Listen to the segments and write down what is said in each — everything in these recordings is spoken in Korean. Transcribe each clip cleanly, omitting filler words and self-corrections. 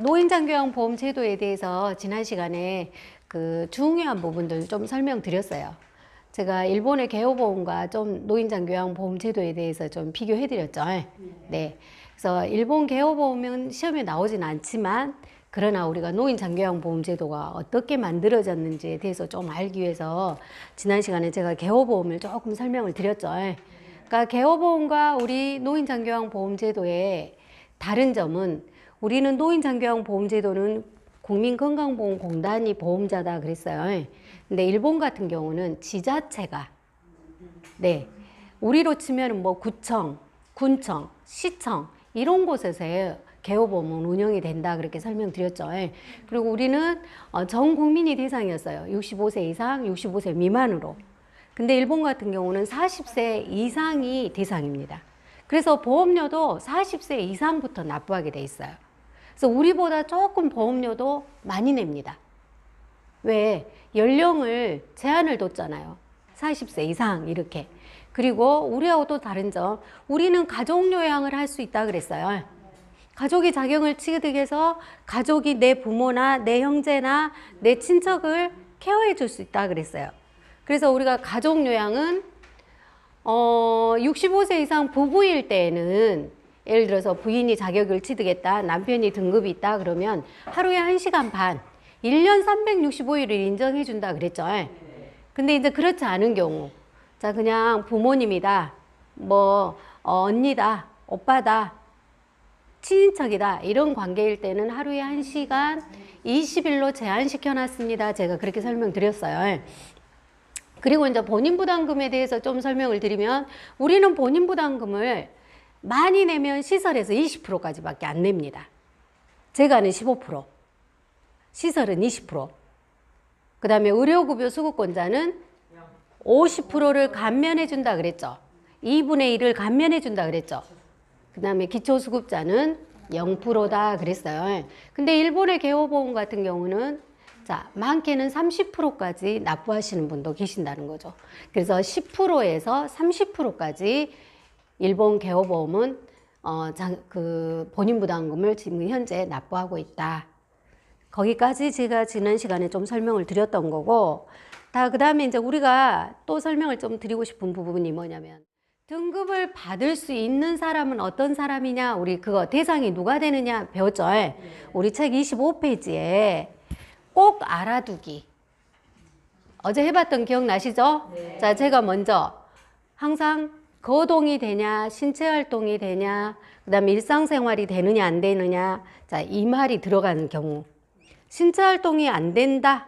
노인장교양보험 제도에 대해서 지난 시간에 그 중요한 부분들 좀 설명드렸어요. 제가 일본의 개호보험과 좀 노인장교양보험 제도에 대해서 좀 비교해드렸죠. 네. 그래서 일본 개호보험은 시험에 나오진 않지만 그러나 우리가 노인장교양보험 제도가 어떻게 만들어졌는지에 대해서 좀 알기 위해서 지난 시간에 제가 개호보험을 조금 설명을 드렸죠. 그러니까 개호보험과 우리 노인장교양보험 제도의 다른 점은 우리는 노인장교양보험제도는 국민건강보험공단이 보험자다 그랬어요. 근데 일본 같은 경우는 지자체가, 네, 우리로 치면 뭐 구청, 군청, 시청 이런 곳에서 개호보험은 운영이 된다 그렇게 설명드렸죠. 그리고 우리는 전 국민이 대상이었어요. 65세 이상, 65세 미만으로. 근데 일본 같은 경우는 40세 이상이 대상입니다. 그래서 보험료도 40세 이상부터 납부하게 돼 있어요. 그래서 우리보다 조금 보험료도 많이 냅니다. 왜? 연령을 제한을 뒀잖아요. 40세 이상 이렇게. 그리고 우리하고 또 다른 점, 우리는 가족요양을 할 수 있다 그랬어요. 가족이 자격을 취득해서 가족이 내 부모나 내 형제나 내 친척을 케어해 줄 수 있다 그랬어요. 그래서 우리가 가족요양은 65세 이상 부부일 때에는 예를 들어서 부인이 자격을 취득했다, 남편이 등급이 있다 그러면 하루에 1시간 반, 1년 365일을 인정해 준다 그랬죠. 근데 이제 그렇지 않은 경우, 자 그냥 부모님이다, 뭐 언니다, 오빠다, 친인척이다 이런 관계일 때는 하루에 1시간 20일로 제한시켜 놨습니다. 제가 그렇게 설명드렸어요. 그리고 이제 본인부담금에 대해서 좀 설명을 드리면 우리는 본인부담금을 많이 내면 시설에서 20%까지밖에 안 냅니다. 제가는 15%, 시설은 20%. 그 다음에 의료급여 수급권자는 50%를 감면해 준다 그랬죠. 2분의 1을 감면해 준다 그랬죠. 그 다음에 기초수급자는 0%다 그랬어요. 근데 일본의 개호보험 같은 경우는 자, 많게는 30%까지 납부하시는 분도 계신다는 거죠. 그래서 10%에서 30%까지 일본 개호보험은 그 본인부담금을 지금 현재 납부하고 있다. 거기까지 제가 지난 시간에 좀 설명을 드렸던 거고, 그 다음에 이제 우리가 또 설명을 좀 드리고 싶은 부분이 뭐냐면 등급을 받을 수 있는 사람은 어떤 사람이냐, 우리 그거 대상이 누가 되느냐 배웠죠. 우리 책 25페이지에 꼭 알아두기. 어제 해봤던 기억나시죠? 네. 자, 제가 먼저 항상 거동이 되냐, 신체활동이 되냐, 그 다음에 일상생활이 되느냐, 안 되느냐. 자, 이 말이 들어가는 경우. 신체활동이 안 된다,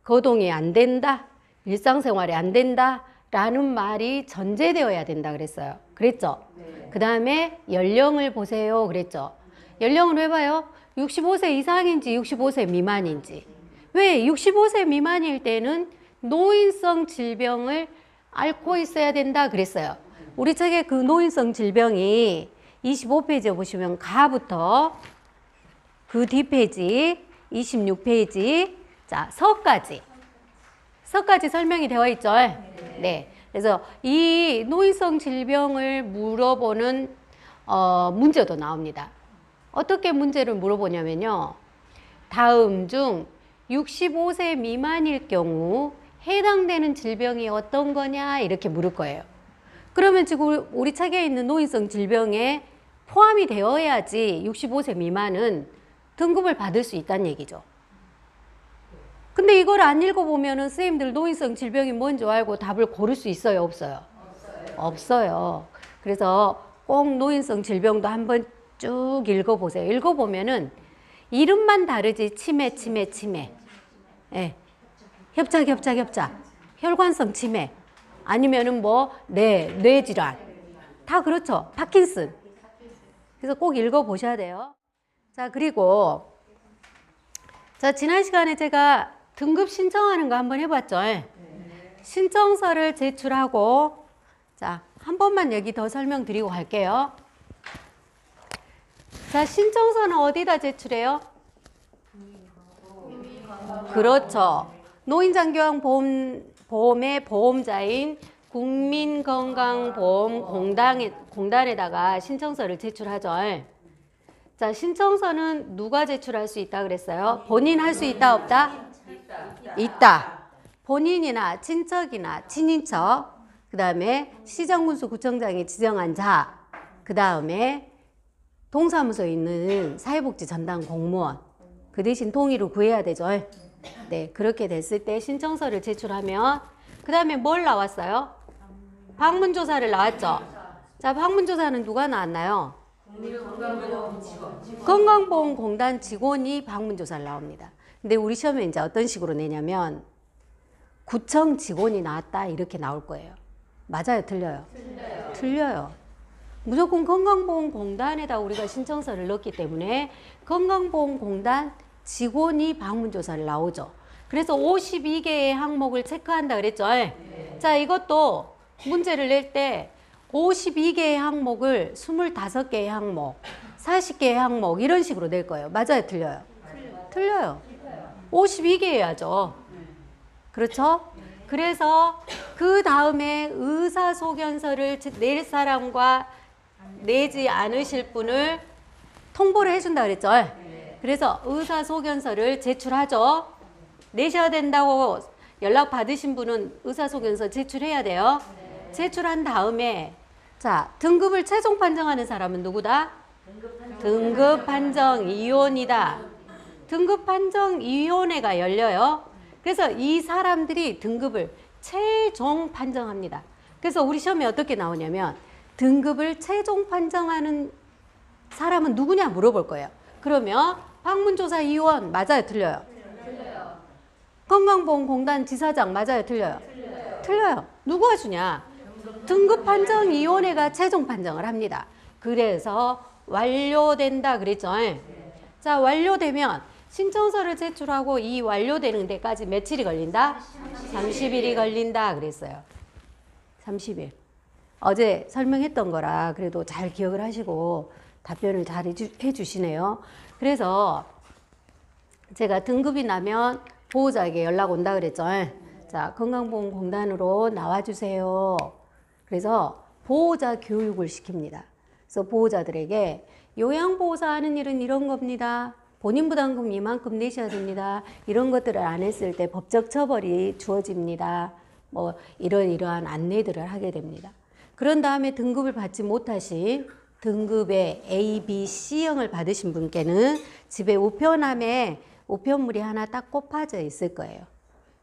거동이 안 된다, 일상생활이 안 된다, 라는 말이 전제되어야 된다 그랬어요. 그랬죠? 네. 그 다음에 연령을 보세요. 그랬죠? 연령을 왜 봐요? 65세 이상인지 65세 미만인지. 왜? 65세 미만일 때는 노인성 질병을 앓고 있어야 된다 그랬어요. 우리 책에 그 노인성 질병이 25페이지에 보시면 가부터 그 뒷페이지 26페이지 자 서까지 설명이 되어 있죠. 네. 그래서 이 노인성 질병을 물어보는 문제도 나옵니다. 어떻게 문제를 물어보냐면요. 다음 중 65세 미만일 경우 해당되는 질병이 어떤 거냐 이렇게 물을 거예요. 그러면 지금 우리 책에 있는 노인성 질병에 포함이 되어야지 65세 미만은 등급을 받을 수 있다는 얘기죠. 근데 이걸 안 읽어보면은 선생님들 노인성 질병이 뭔지 알고 답을 고를 수 있어요? 없어요? 없어요. 그래서 꼭 노인성 질병도 한번 쭉 읽어보세요. 읽어보면은 이름만 다르지 치매. 예. 협작. 혈관성 치매. 아니면은 뭐 뇌질환. 다 그렇죠. 파킨슨. 그래서 꼭 읽어보셔야 돼요. 자, 그리고 자, 지난 시간에 제가 등급 신청하는 거 한번 해봤죠. 신청서를 제출하고 자, 한 번만 여기 더 설명드리고 갈게요. 자, 신청서는 어디다 제출해요? 그렇죠. 노인장교양보험의 보험자인 국민건강보험공단에다가 신청서를 제출하죠. 자, 신청서는 누가 제출할 수 있다 그랬어요? 본인 할 수 있다, 없다? 있다. 본인이나 친척이나 친인척, 그 다음에 시정군수 구청장이 지정한 자, 그 다음에 동사무소에 있는 사회복지 전담 공무원, 그 대신 동의를 구해야 되죠. 네, 그렇게 됐을 때 신청서를 제출하면, 그 다음에 뭘 나왔어요? 방문조사를 나왔죠. 자, 방문조사는 누가 나왔나요? 건강보험공단 직원이 방문조사를 나옵니다. 근데 우리 시험에 이제 어떤 식으로 내냐면 구청 직원이 나왔다 이렇게 나올 거예요. 맞아요? 틀려요? 틀려요. 무조건 건강보험공단에다 우리가 신청서를 넣기 때문에 건강보험공단 직원이 방문조사를 나오죠. 그래서 52개의 항목을 체크한다 그랬죠. 자, 이것도 문제를 낼 때 52개의 항목을 25개의 항목, 40개의 항목 이런 식으로 낼 거예요. 맞아요? 틀려요? 틀려요. 52개 해야죠. 그렇죠? 그래서 그 다음에 의사소견서를 낼 사람과 내지 않으실 분을 통보를 해준다 그랬죠. 그래서 의사소견서를 제출하죠. 내셔야 된다고 연락 받으신 분은 의사소견서 제출해야 돼요. 제출한 다음에 자, 등급을 최종 판정하는 사람은 누구다? 등급판정위원이다. 등급판정위원회가 열려요. 그래서 이 사람들이 등급을 최종 판정합니다. 그래서 우리 시험에 어떻게 나오냐면 등급을 최종 판정하는 사람은 누구냐 물어볼 거예요. 그러면 방문조사위원 맞아요? 틀려요? 건강보험공단 지사장 맞아요? 틀려요? 틀려요. 누구가 주냐? 등급판정위원회가 최종 판정을 합니다. 그래서 완료된다 그랬죠. 자, 완료되면 신청서를 제출하고 이 완료되는 데까지 며칠이 걸린다? 30일이 걸린다 그랬어요. 30일. 어제 설명했던 거라 그래도 잘 기억을 하시고 답변을 잘 해주시네요. 그래서 제가 등급이 나면 보호자에게 연락 온다 그랬죠. 자, 건강보험공단으로 나와주세요. 그래서 보호자 교육을 시킵니다. 그래서 보호자들에게 요양보호사 하는 일은 이런 겁니다. 본인 부담금 이만큼 내셔야 됩니다. 이런 것들을 안 했을 때 법적 처벌이 주어집니다. 뭐 이러한 안내들을 하게 됩니다. 그런 다음에 등급을 받지 못하신 등급의 A, B, C형을 받으신 분께는 집에 우편함에 우편물이 하나 딱 꼽아져 있을 거예요.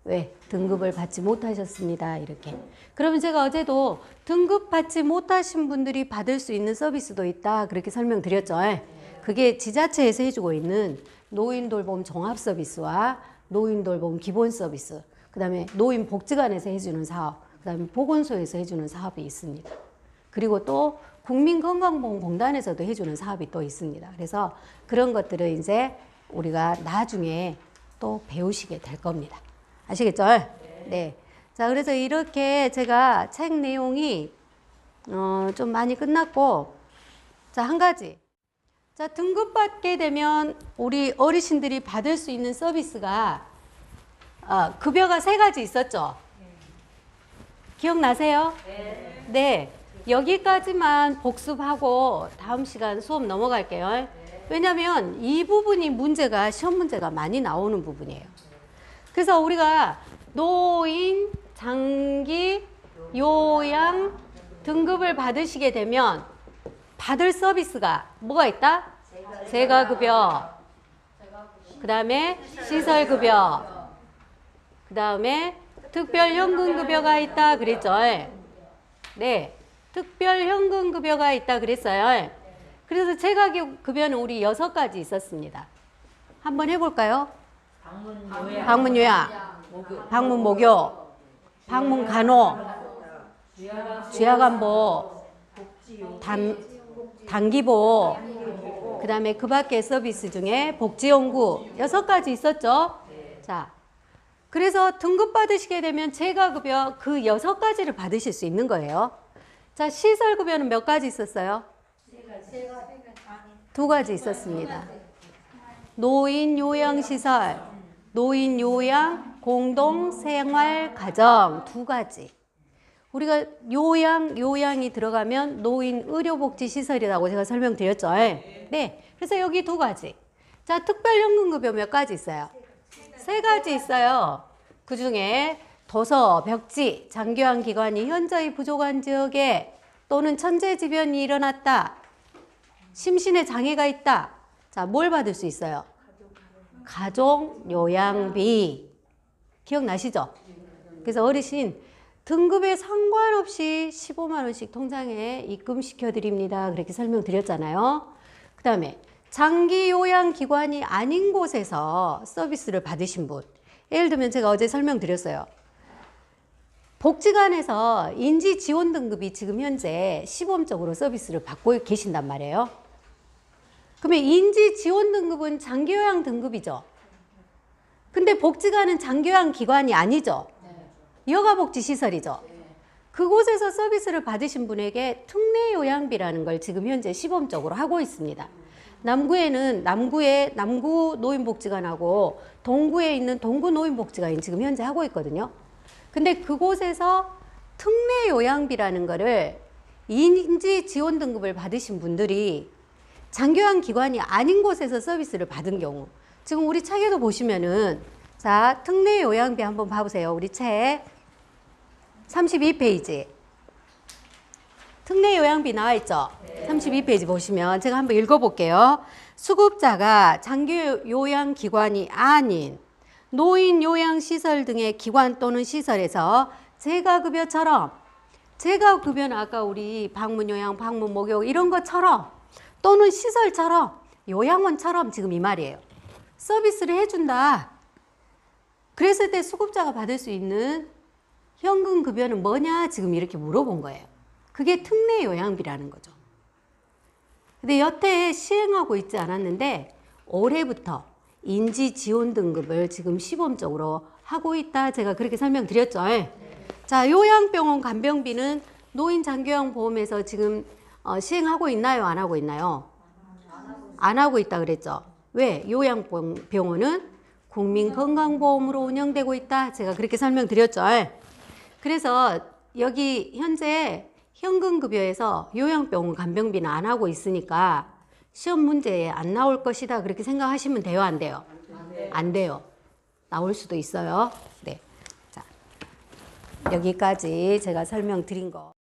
왜? 등급을 받지 못하셨습니다. 이렇게. 그러면 제가 어제도 등급 받지 못하신 분들이 받을 수 있는 서비스도 있다. 그렇게 설명드렸죠. 그게 지자체에서 해주고 있는 노인돌봄 종합서비스와 노인돌봄 기본서비스, 그 다음에 노인복지관에서 해주는 사업, 그 다음에 보건소에서 해주는 사업이 있습니다. 그리고 또 국민건강보험공단에서도 해주는 사업이 또 있습니다. 그래서 그런 것들을 이제 우리가 나중에 또 배우시게 될 겁니다. 아시겠죠? 네. 자, 그래서 이렇게 제가 책 내용이 좀 많이 끝났고, 자, 한 가지. 자, 등급받게 되면 우리 어르신들이 받을 수 있는 서비스가 급여가 3가지 있었죠? 기억나세요? 네. 네. 여기까지만 복습하고 다음 시간 수업 넘어갈게요. 왜냐하면 이 부분이 문제가 시험 문제가 많이 나오는 부분이에요. 그래서 우리가 노인, 장기, 요양 등급을 받으시게 되면 받을 서비스가 뭐가 있다? 재가급여, 그 다음에 시설급여, 그 다음에 특별현금급여가 있다 그랬죠? 네, 특별현금급여가 있다 그랬어요. 그래서 재가급여는 우리 6가지 있었습니다. 한번 해볼까요? 방문요양, 방문목요, 방문간호, 쥐야간보, 단기보, 그 다음에 그 밖의 서비스 중에 복지연구 6가지 있었죠? 자, 그래서 등급 받으시게 되면 재가급여 그 6가지를 받으실 수 있는 거예요. 자, 시설급여는 몇 가지 있었어요? 2가지 있었습니다. 노인요양시설, 노인요양 공동생활가정 2가지. 우리가 요양이 들어가면 노인 의료복지시설이라고 제가 설명드렸죠. 네. 그래서 여기 두 가지. 자, 특별연금급여 몇 가지 있어요? 세 가지 있어요. 그 중에 도서, 벽지, 장교양 기관이 현저히 부족한 지역에 또는 천재지변이 일어났다. 심신의 장애가 있다. 자, 뭘 받을 수 있어요? 가족 요양비. 기억나시죠? 그래서 어르신 등급에 상관없이 15만 원씩 통장에 입금시켜 드립니다. 그렇게 설명드렸잖아요. 그 다음에 장기 요양 기관이 아닌 곳에서 서비스를 받으신 분. 예를 들면 제가 어제 설명드렸어요. 복지관에서 인지 지원 등급이 지금 현재 시범적으로 서비스를 받고 계신단 말이에요. 그러면 인지 지원 등급은 장기요양 등급이죠. 근데 복지관은 장기요양 기관이 아니죠. 여가복지시설이죠. 그곳에서 서비스를 받으신 분에게 특례요양비라는 걸 지금 현재 시범적으로 하고 있습니다. 남구에는 남구 노인복지관하고 동구에 있는 동구 노인복지관이 지금 현재 하고 있거든요. 근데 그곳에서 특례요양비라는 거를 인지 지원 등급을 받으신 분들이 장교양 기관이 아닌 곳에서 서비스를 받은 경우, 지금 우리 책에도 보시면은, 자, 특례요양비 한번 봐보세요. 우리 책 32페이지. 특례요양비 나와 있죠? 32페이지 보시면 제가 한번 읽어볼게요. 수급자가 장기요양기관이 아닌 노인요양시설 등의 기관 또는 시설에서 재가급여처럼, 재가급여는 아까 우리 방문요양, 방문목욕 이런 것처럼 또는 시설처럼 요양원처럼 지금 이 말이에요. 서비스를 해준다. 그랬을 때 수급자가 받을 수 있는 현금급여는 뭐냐? 지금 이렇게 물어본 거예요. 그게 특례요양비라는 거죠. 근데 여태 시행하고 있지 않았는데 올해부터 인지지원 등급을 지금 시범적으로 하고 있다. 제가 그렇게 설명드렸죠. 자, 요양병원 간병비는 노인장기요양보험에서 지금 시행하고 있나요? 안 하고 있나요? 안 하고 있다 그랬죠. 왜? 요양병원은 국민건강보험으로 운영되고 있다. 제가 그렇게 설명드렸죠. 그래서 여기 현재 현금급여에서 요양병원 간병비는 안 하고 있으니까 시험 문제에 안 나올 것이다. 그렇게 생각하시면 돼요? 안 돼요? 안 돼요. 나올 수도 있어요. 네. 자, 여기까지 제가 설명드린 거.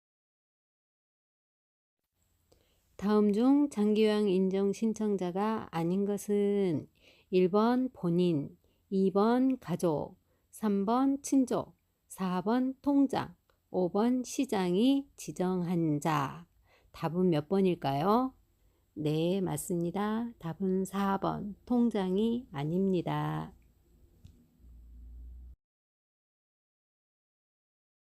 다음 중 장기요양 인정 신청자가 아닌 것은 1번 본인, 2번 가족, 3번 친족, 4번 통장, 5번 시장이 지정한 자. 답은 몇 번일까요? 네, 맞습니다. 답은 4번 통장이 아닙니다.